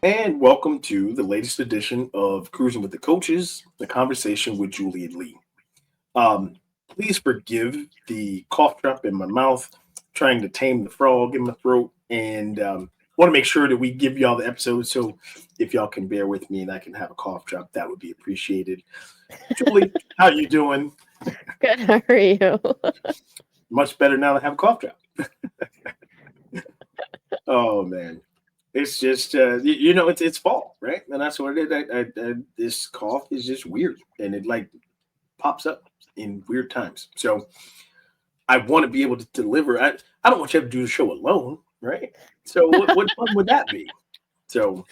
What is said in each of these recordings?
And welcome to the latest edition of Cruzin with the Coaches, the conversation with Julie and Lee. Um, Please forgive the cough drop in my mouth, trying to tame the frog in my throat, and want to make sure that we give y'all the episode. So if y'all can bear with me and I can have a cough drop, that would be appreciated. Julie, how you doing? Good. How are you? Much better now that I have a cough drop. Oh man. It's just it's fall, right? And that's what it is. This cough is just weird, and it like pops up in weird times. So I want to be able to deliver. I don't want you to have to do the show alone, right? So what fun would that be? So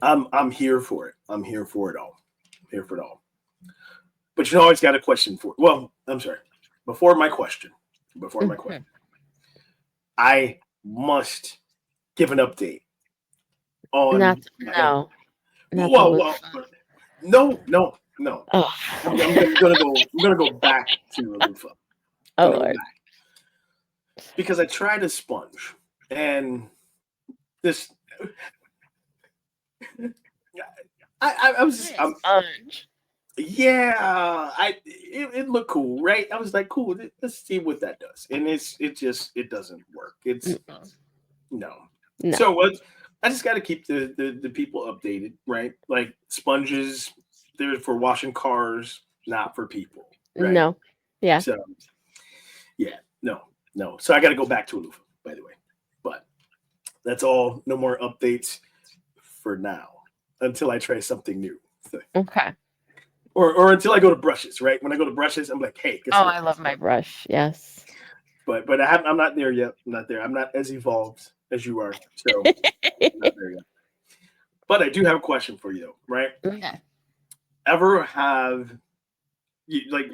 I'm here for it. I'm here for it all. Here for it all. But you always got a question for. Well, I'm sorry. Before my question, Mhm. I must give an update Not on. no, not the Well, well, loofah. no, no, no. Oh, I'm gonna go back to Alufa. oh Gonna go Lord. back because I tried a sponge and this. I was just Sponge. yeah. It looked cool, right? I was like, cool. Let's see what that does, and it doesn't work. It's Mm-mm. no. No, So I just got to keep the people updated, right? Like sponges, they're for washing cars, not for people, right? no. Yeah. So yeah, no, no. So I got to go back to Alufa, by the way. But that's all. No more updates for now until I try something new, Okay. or until I go to brushes. Right? When I go to brushes, I'm like, hey, guess Oh, what? I love my brush. Yes. But I'm not there yet. I'm not there. I'm not as evolved as you are. So I'm not there yet. But I do have a question for you, though. Right? Okay. Ever have you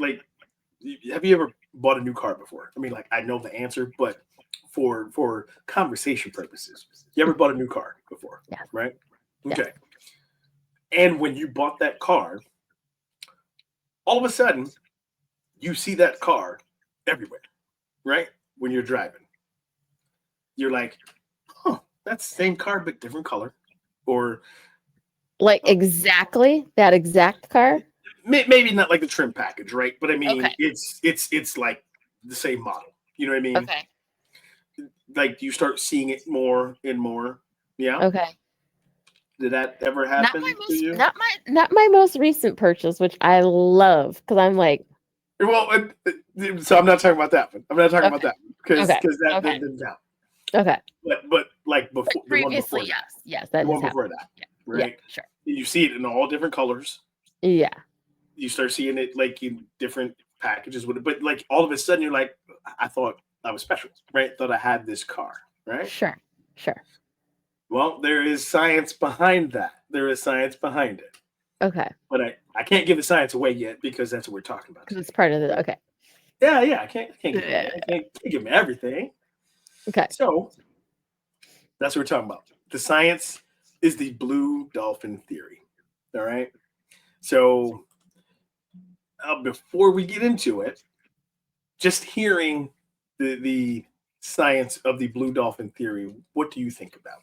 have you ever bought a new car before? I mean, like I know the answer, but for conversation purposes, you ever bought a new car before, Yes. right? Yes. Okay. And when you bought that car, all of a sudden you see that car everywhere, right? When you're driving, you're like, "Huh, that's the same car but different color," or Like oh, exactly that exact car. maybe not like the trim package, right? But I mean, Okay. it's like the same model. You know what I mean? Okay. Like you start seeing it more and more. Yeah. Okay. Did that ever happen to you? Not my most recent purchase, which I love because I'm like, Well, so I'm not talking about that one. I'm not talking about okay, that one because okay, that okay, didn't count. okay. But like But before the one previously, before that, yes, yes, that the has one before happened. that, Yeah, yeah, right? sure. You see it in all different colors. Yeah, You start seeing it like in different packages with it, but like all of a sudden you're like, I thought I was special, right? Thought I had this car, right? sure, sure. Well, there is science behind that. There is science behind it. Okay, But I can't give the science away yet because that's what we're talking about because today. it's part of the. Right? Okay, Yeah, yeah, I can't give it away. yeah. I can't give them everything. Okay, So that's what we're talking about. The science is the Blue Dolphin Theory. All right. So before we get into it, just hearing the science of the Blue Dolphin Theory, what do you think about?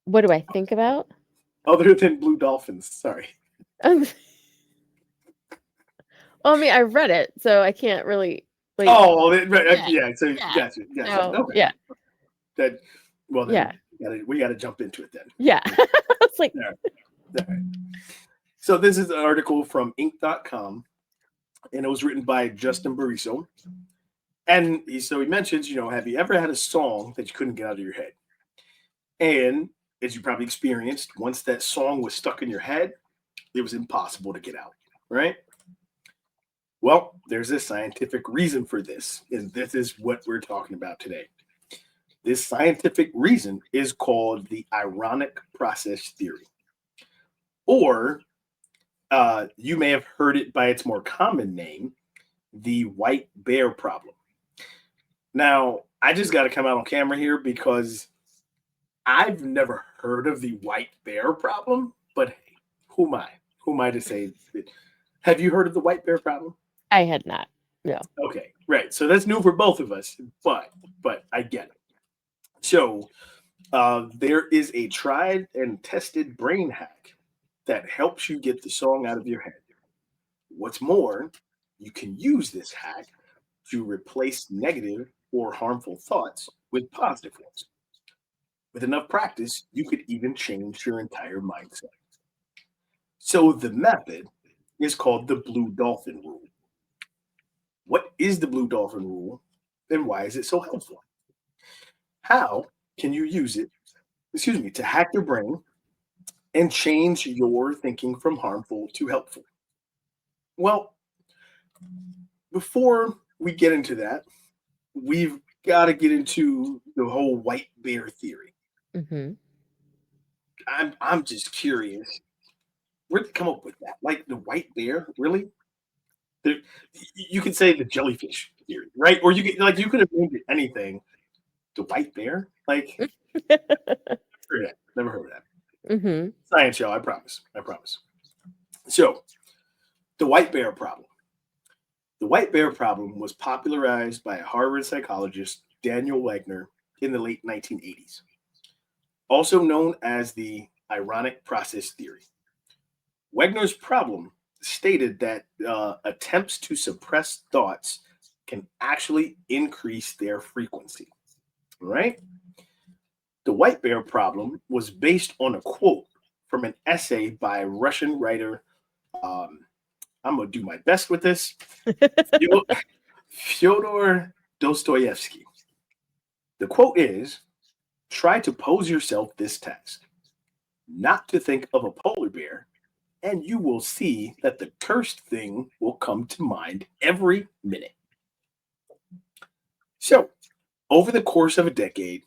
what do I think about? Other than blue dolphins, sorry. Well, I mean, I read it, so I can't really like. Oh, right, Yeah, yeah. So yeah. gotcha, gotcha. So Okay. yeah, That well then yeah, we gotta jump into it then. yeah. Okay. It's like All right. All right. So this is an article from Inc.com, and it was written by Justin Bariso. And he mentions, have you ever had a song that you couldn't get out of your head? And as you probably experienced, once that song was stuck in your head, it was impossible to get out, right? Well, there's a scientific reason for this, and this is what we're talking about today. This scientific reason is called the ironic process theory, or you may have heard it by its more common name, the white bear problem. Now, I just got to come out on camera here because I've never heard of the white bear problem, but hey, who am I? Who am I to say that? Have you heard of the white bear problem? I had not. No. Okay, right. So that's new for both of us, but I get it. So There is a tried and tested brain hack that helps you get the song out of your head. What's more, you can use this hack to replace negative or harmful thoughts with positive ones. With enough practice, you could even change your entire mindset. So, the method is called the Blue Dolphin Rule. What is the Blue Dolphin Rule and why is it so helpful? How can you use it, to hack your brain and change your thinking from harmful to helpful? Well, before we get into that, we've got to get into the whole white bear theory. Hmm. I'm just curious, where'd they come up with that? Like the white bear, really? There, you could say the jellyfish theory, right? Or you could have named it anything. The white bear, like never heard of that. Hmm. Science show, I promise, I promise. So the white bear problem. The white bear problem was popularized by Harvard psychologist Daniel Wegner in the late 1980s, also known as the ironic process theory. Wegner's problem stated that attempts to suppress thoughts can actually increase their frequency. Right? The white bear problem was based on a quote from an essay by Russian writer. Um, I'm going to do my best with this. Fyodor Dostoevsky. The quote is, try to pose yourself this task, not to think of a polar bear, and you will see that the cursed thing will come to mind every minute. So, over the course of a decade,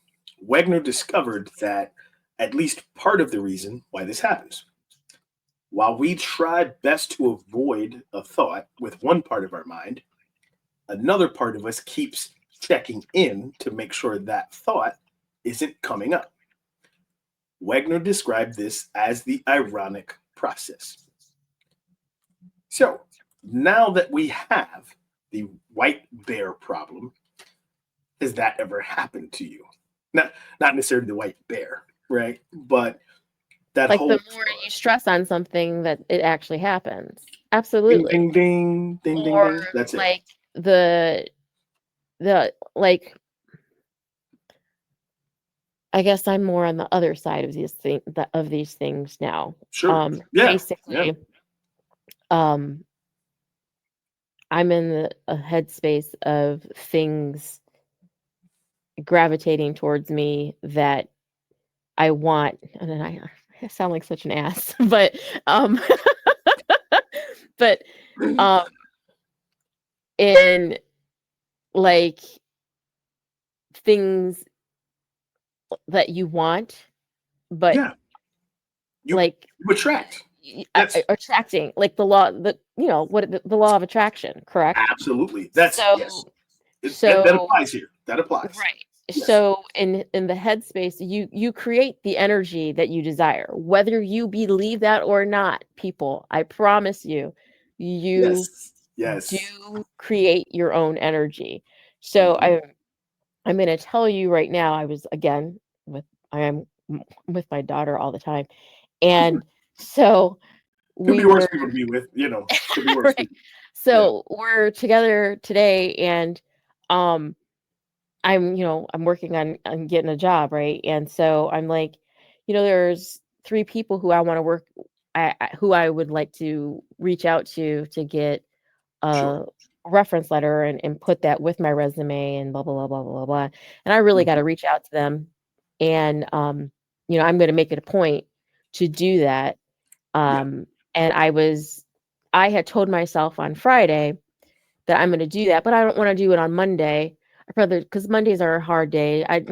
Wegner discovered that at least part of the reason why this happens. While we try best to avoid a thought with one part of our mind, another part of us keeps checking in to make sure that thought isn't coming up. Wegner described this as the ironic process. So, now that we have the white bear problem, has that ever happened to you? Not necessarily the white bear, right? But that Like whole the more you stress on something, that it actually happens. ding Absolutely. ding ding ding ding Or ding. That's it. like the like I guess I'm more on the other side of these things now. Sure. Yeah. Basically, um, I'm in a headspace of things gravitating towards me that I want, and then I sound like such an ass, but but um, in like things that you want, but Yeah. You like attract. That's attracting, like the law, the law of attraction, correct? absolutely. That's yes. So That applies here. That applies. right. Yes. So in the headspace, you create the energy that you desire, whether you believe that or not. People, I promise you, you Yes. do create your own energy. So I'm going to tell you right now. I am with my daughter all the time, and so Could be we worse were people to be with, could be worse right. people. Yeah. So we're together today, and um I'm working on getting a job, right? And so I'm like, there's three people who I want to who I would like to reach out to get a Sure. reference letter and put that with my resume and blah blah blah blah blah blah. And I really got to reach out to them, and I'm going to make it a point to do that. Yeah. And I had told myself on Friday that I'm going to do that, but I don't want to do it on Monday. I'd rather, because Mondays are a hard day. I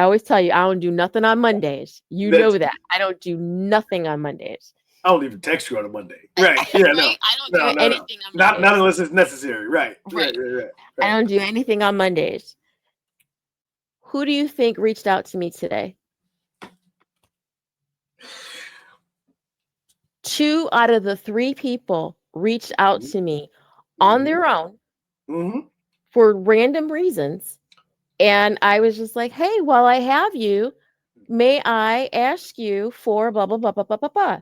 always tell you I don't do nothing on Mondays. You know That's that I don't do nothing on Mondays. I don't even text you on a Monday. Right. Yeah, no. Right? I don't do anything on Not Mondays. unless it's necessary. Right. Right. Right. I don't do anything on Mondays. Who do you think reached out to me today? 2 out of the 3 people reached out to me on their own for random reasons. And I was just like, hey, while I have you, may I ask you for blah, blah, blah, blah, blah, blah, blah.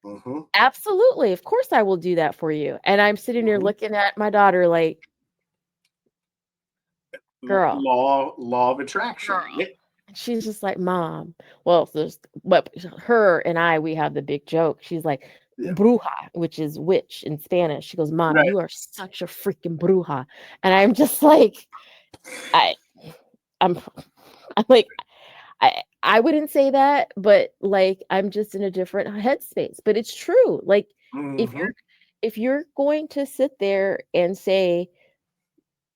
Mm-hmm. Absolutely. Of course I will do that for you. And I'm sitting there Mm-hmm. looking at my daughter like, girl, Law of attraction. girl. Yeah. And she's just like, Mom. Well, but her and we have the big joke. She's like, Yeah. bruja, which is witch in Spanish. She goes, Mom, Right. you are such a freaking bruja. And I'm just like, I'm like, I wouldn't say that, but like I'm just in a different headspace. But it's true. Like if Mm-hmm. you're going to sit there and say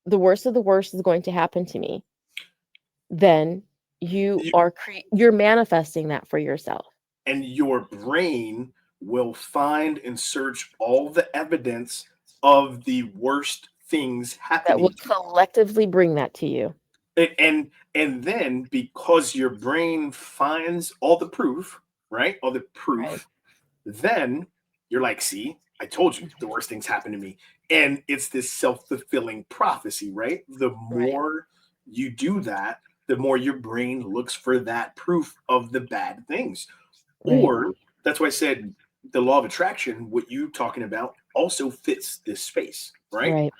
the worst of the worst is going to happen to me, then you're manifesting that for yourself. And your brain will find and search all the evidence of the worst things That will happening to collectively bring that to you. you. And then because your brain finds all the proof, right? All the proof, Right. then you're like, see, I told you the worst things happen to me. And it's this self-fulfilling prophecy, right? The more you do that, the more your brain looks for that proof of the bad things. Right. Or that's why I said the law of attraction, what you talking about, also fits this space, right?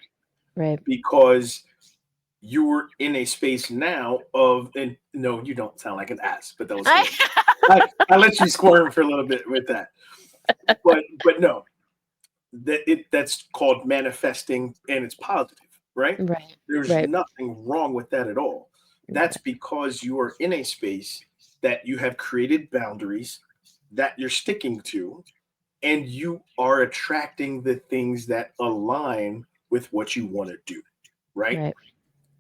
Right. Because you're in a space now of, and no, you don't sound like an ass, but that was I let you squirm for a little bit with that. But no, that's called manifesting, and it's positive, right? Right. There's Right. nothing wrong with that at all. That's because you are in a space that you have created boundaries that you're sticking to, and you are attracting the things that align with what you want to do, right? Right.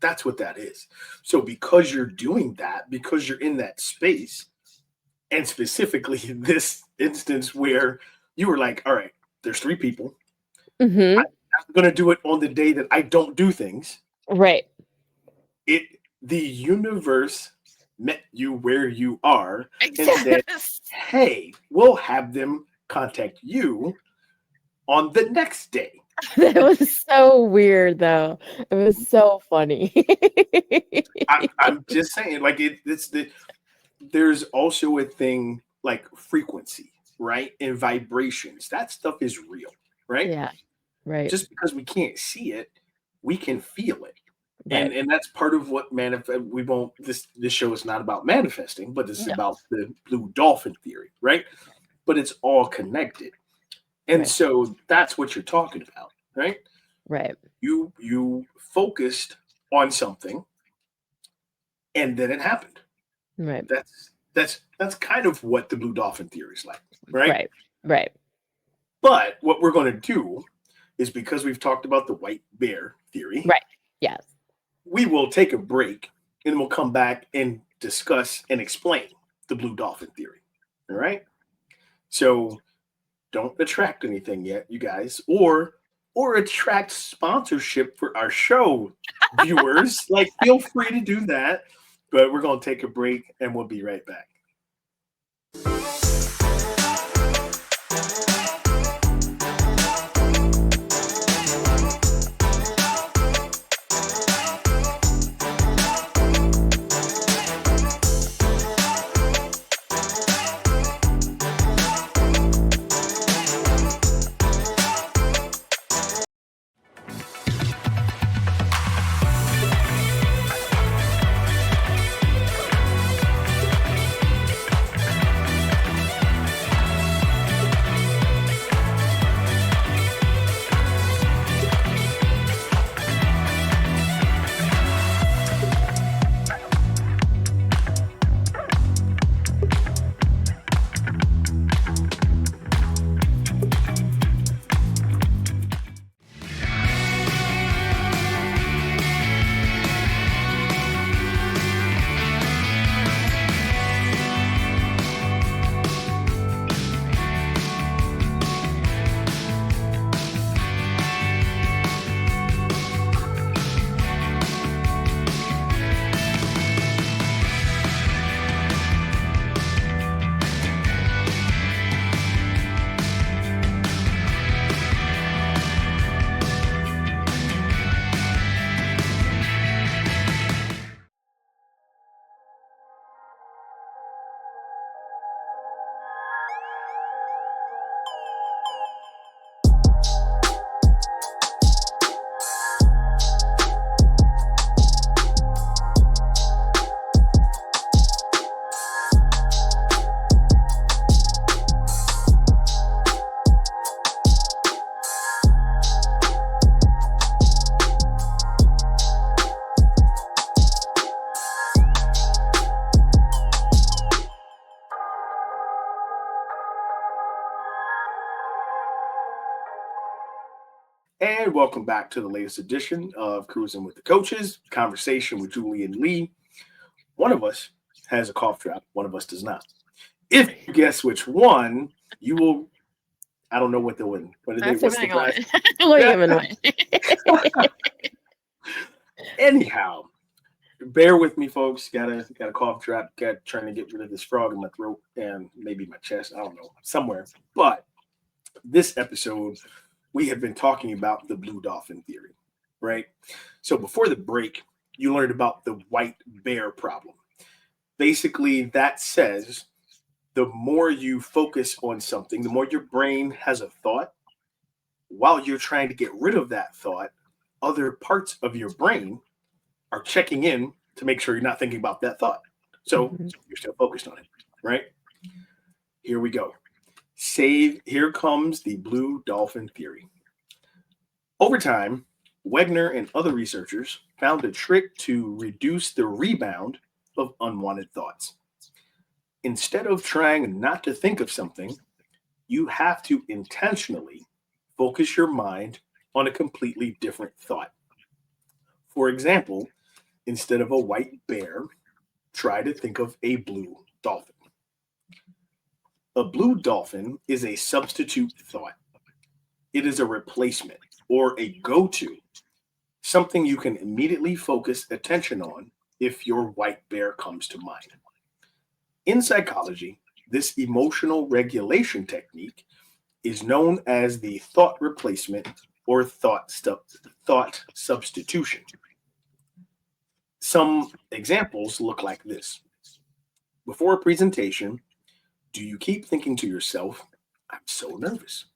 That's what that is. So because you're doing that, because you're in that space, and specifically in this instance where you were like, all right, there's 3 people. Mm-hmm. I'm going to do it on the day that I don't do things. Right. The universe met you where you are and Exactly. said, hey, we'll have them contact you on the next day. That was so weird, though. It was so funny. I'm just saying, like there's also a thing like frequency, right? And vibrations. That stuff is real, right? Yeah. Right. Just because we can't see it, we can feel it. Right. And that's part of what we won't this show is not about manifesting, but this is about the Blue Dolphin Theory, right? But it's all connected. And so that's what you're talking about, right? Right. You focused on something and then it happened. Right. That's kind of what the Blue Dolphin Theory is like, right? Right. But what we're going to do is, because we've talked about the white bear theory, right? Yes. We will take a break and we'll come back and discuss and explain the Blue Dolphin Theory. All right. So don't attract anything yet, you guys, or attract sponsorship for our show, viewers. Like, feel free to do that. But we're going to take a break and we'll be right back. And welcome back to the latest edition of Cruzin With The Coaches, conversation with Julie and Lee. One of us has a cough drop, one of us does not. If you guess which one, you will, I don't know what they'll win. What's the prize? What are you going to win? Anyhow, bear with me, folks. Got a cough drop. Trying to get rid of this frog in my throat and maybe my chest. I don't know, somewhere. But this episode, we have been talking about the Blue Dolphin Theory, right? So before the break, you learned about the white bear problem. Basically, that says the more you focus on something, the more your brain has a thought. While you're trying to get rid of that thought, other parts of your brain are checking in to make sure you're not thinking about that thought. So you're still focused on it, right? Here we go. Here comes the Blue Dolphin Theory. Over time, Wegner and other researchers found a trick to reduce the rebound of unwanted thoughts. Instead of trying not to think of something, you have to intentionally focus your mind on a completely different thought. For example, instead of a white bear, try to think of a blue dolphin. A blue dolphin is a substitute thought. It is a replacement or a go-to, something you can immediately focus attention on if your white bear comes to mind. In psychology, this emotional regulation technique is known as the thought replacement or thought substitution. Some examples look like this. Before a presentation, do you keep thinking to yourself, I'm so nervous?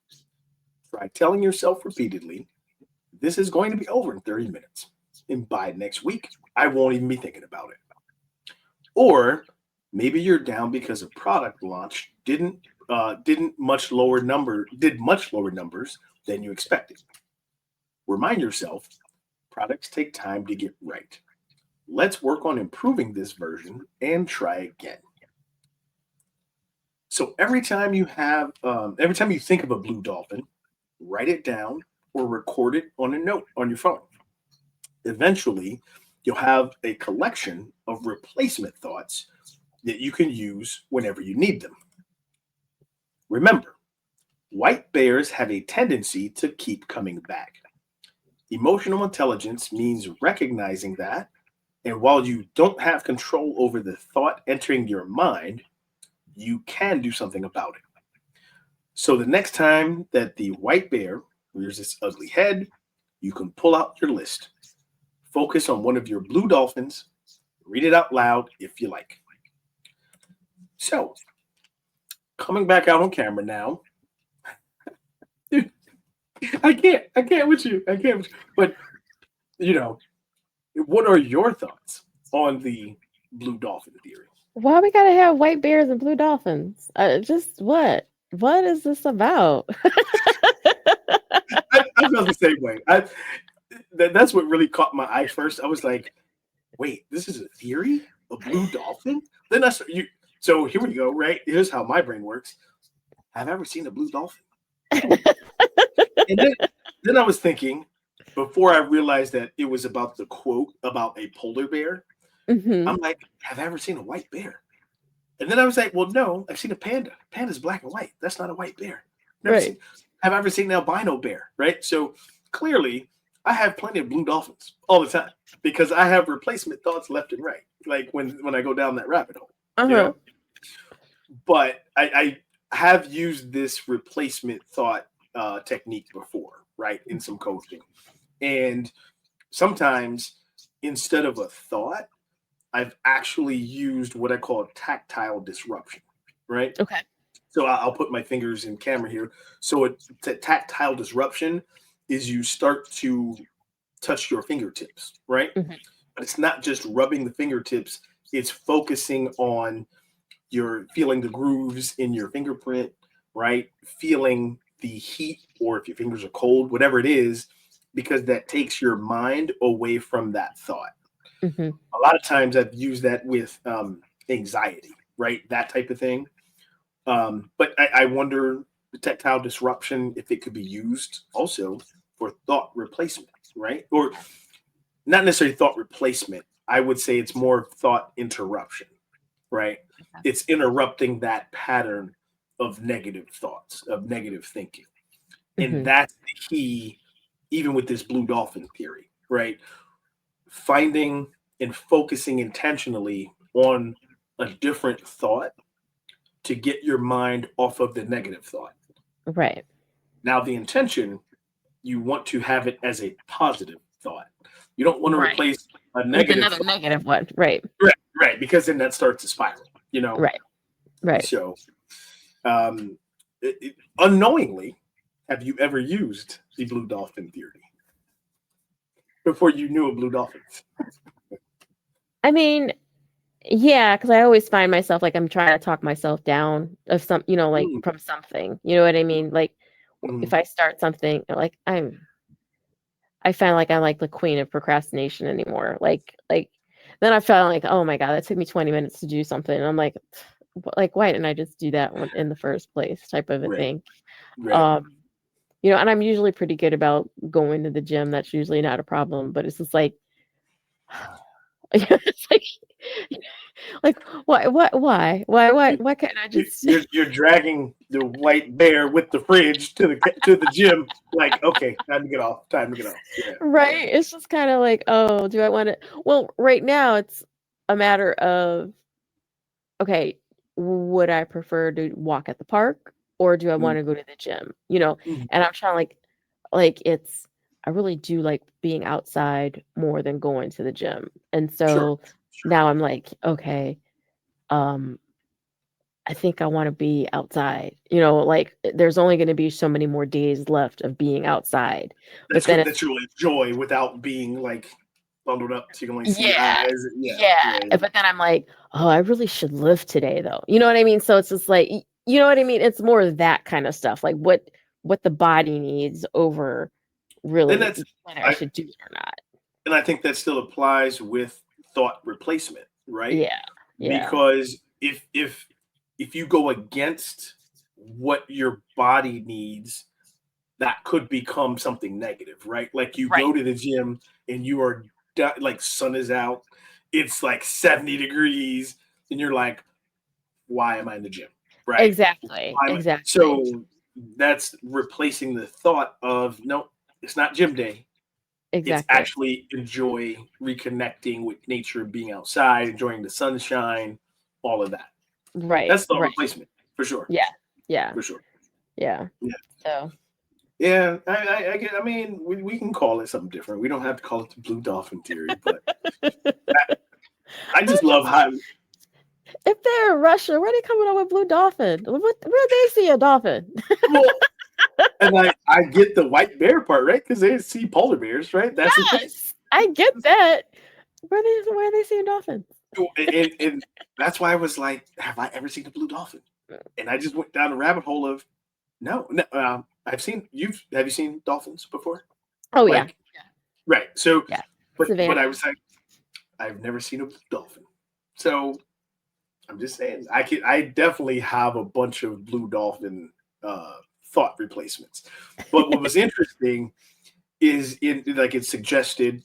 Try telling yourself repeatedly, this is going to be over in 30 minutes. And by next week, I won't even be thinking about it. Or maybe you're down because a product launch did much lower numbers than you expected. Remind yourself, products take time to get right. Let's work on improving this version and try again. So every time you think of a blue dolphin, write it down or record it on a note on your phone. Eventually, you'll have a collection of replacement thoughts that you can use whenever you need them. Remember, white bears have a tendency to keep coming back. Emotional intelligence means recognizing that, and while you don't have control over the thought entering your mind, you can do something about it. So the next time that the white bear rears its ugly head, you can pull out your list. Focus on one of your blue dolphins. Read it out loud if you like. So, coming back out on camera now. Dude, I can't with you. But, what are your thoughts on the Blue Dolphin Theory? Why we gotta have white bears and blue dolphins? Just what? What is this about? I felt the same way. That's what really caught my eye first. I was like, wait, this is a theory? A blue dolphin? So here we go, right? Here's how my brain works. Have I ever seen a blue dolphin? And then I was thinking, before I realized that it was about the quote about a polar bear, I'm like, have I ever seen a white bear? And then I was like, well, no, I've seen a panda. Panda's black and white. That's not a white bear. Have I ever seen an albino bear? Right? So clearly, I have plenty of blue dolphins all the time because I have replacement thoughts left and right. Like when I go down that rabbit hole. But I have used this replacement thought technique before, right? In some coaching. And sometimes instead of a thought, I've actually used what I call tactile disruption, right? Okay. So I'll put my fingers in camera here. So tactile disruption is you start to touch your fingertips, right? But it's not just rubbing the fingertips. It's focusing on feeling the grooves in your fingerprint, right? Feeling the heat, or if your fingers are cold, whatever it is, because that takes your mind away from that thought. A lot of times I've used that with anxiety, right? That type of thing. But I wonder the tactile disruption, if it could be used also for thought replacement, right? Or not necessarily thought replacement. I would say it's more thought interruption, right? It's interrupting that pattern of negative thoughts, of negative thinking. And that's the key, even with this Blue Dolphin theory, right? Finding and focusing intentionally on a different thought to get your mind off of the negative thought. Right. Now, the intention, you want to have it as a positive thought. You don't want to Right. replace a With negative another thought. negative one. Right. Right, because then that starts to spiral, you know? Right. So, unknowingly, have you ever used the Blue Dolphin theory before you knew of Blue Dolphins? I mean, yeah, because I always find myself like I'm trying to talk myself down of some, like from something. You know what I mean? Like if I start something, like I find like I'm like the queen of procrastination anymore. Like then I felt like, oh my God, that took me 20 minutes to do something. And I'm like, why didn't I just do that one in the first place? Type of a thing. Right. And I'm usually pretty good about going to the gym. That's usually not a problem. But it's just like, it's like why can't I just? You're dragging the white bear with the fridge to the gym. Like, okay, time to get off. Yeah. Right. It's just kind of like, oh, do I want to? Well, right now it's a matter of, okay, would I prefer to walk at the park or do I want to go to the gym? And I'm trying I really do like being outside more than going to the gym. And so now I'm like, okay, I think I want to be outside. There's only going to be so many more days left of being outside. That's good that you'll enjoy without being like bundled up so you can only see your eyes. Yeah. But then I'm like, oh, I really should lift today though. You know what I mean? So it's just like, you know what I mean? It's more that kind of stuff, like what the body needs over really whether I should do it or not. And I think that still applies with thought replacement, right? Yeah. Because if you go against what your body needs, that could become something negative, right? Like you go to the gym and you are like sun is out, it's like 70 degrees, and you're like, why am I in the gym? Right? Exactly. So that's replacing the thought of no, it's not gym day. Exactly. It's actually enjoy reconnecting with nature, being outside, enjoying the sunshine, all of that. Right. That's thought replacement for sure. Yeah. For sure. Yeah. So. Yeah, I mean, we can call it something different. We don't have to call it the Blue Dolphin Theory, but I just love how. If they're in Russia, where are they coming up with Blue Dolphin? Where they see a dolphin? Well, and I get the white bear part, right? Because they see polar bears, right? That's the thing. I get that. Where are they seeing dolphins? And that's why I was like, have I ever seen a blue dolphin? And I just went down a rabbit hole of no. Have you seen dolphins before? Oh yeah. Right. So but Savannah. I was like, I've never seen a blue dolphin. So I'm just saying I definitely have a bunch of blue dolphin thought replacements. But what was interesting is it suggested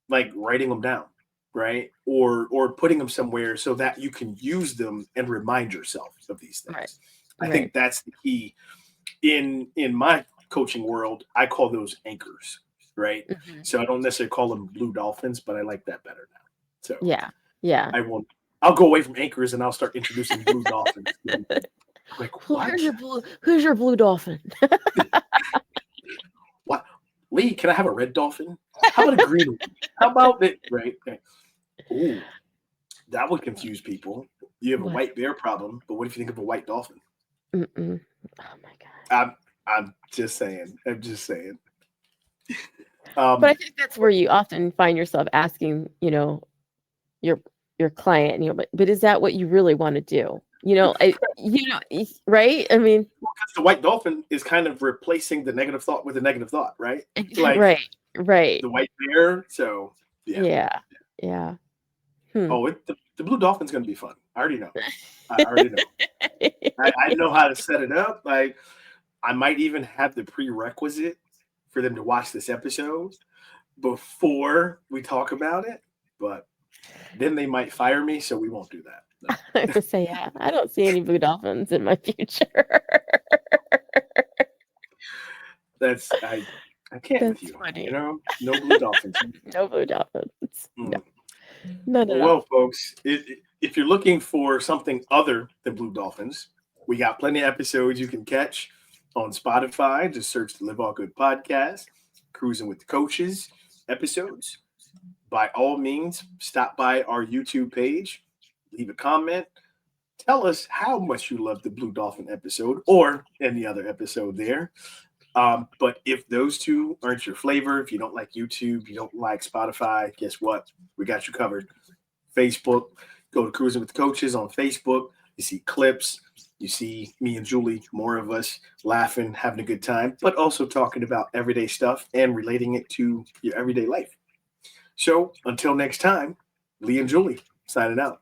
like writing them down, right? Or putting them somewhere so that you can use them and remind yourself of these things. Right. I think that's the key. In my coaching world, I call those anchors, right? So I don't necessarily call them blue dolphins, but I like that better now. So yeah. I'll go away from anchors and I'll start introducing blue dolphins. Like, what? Who's your blue dolphin? What? Lee, can I have a red dolphin? How about a green one? How about it? Right. Ooh, that would confuse people. You have a white bear problem, but what if you think of a white dolphin? Oh my God. I'm just saying. But I think that's where you often find yourself asking, your client, but is that what you really want to do? Right? I mean, because the white dolphin is kind of replacing the negative thought with a negative thought, right? Like, right. The white bear. So yeah. Oh, the blue dolphin's going to be fun. I already know. I know how to set it up. Like, I might even have the prerequisite for them to watch this episode before we talk about it, but then they might fire me, so we won't do that. No. I have to say, yeah, I don't see any blue dolphins in my future. I can't with That's you. funny. You know, no blue dolphins. No blue dolphins. No, Mm. none at all. Well, folks, if you're looking for something other than blue dolphins, we got plenty of episodes you can catch on Spotify. Just search the Live All Good podcast, Cruzin With The Coaches episodes. By all means, stop by our YouTube page, leave a comment, tell us how much you love the Blue Dolphin episode or any other episode there. But if those two aren't your flavor, if you don't like YouTube, you don't like Spotify, guess what? We got you covered. Facebook, go to Cruzin With The Coaches on Facebook. You see clips. You see me and Julie, more of us laughing, having a good time, but also talking about everyday stuff and relating it to your everyday life. So until next time, Lee and Julie signing out.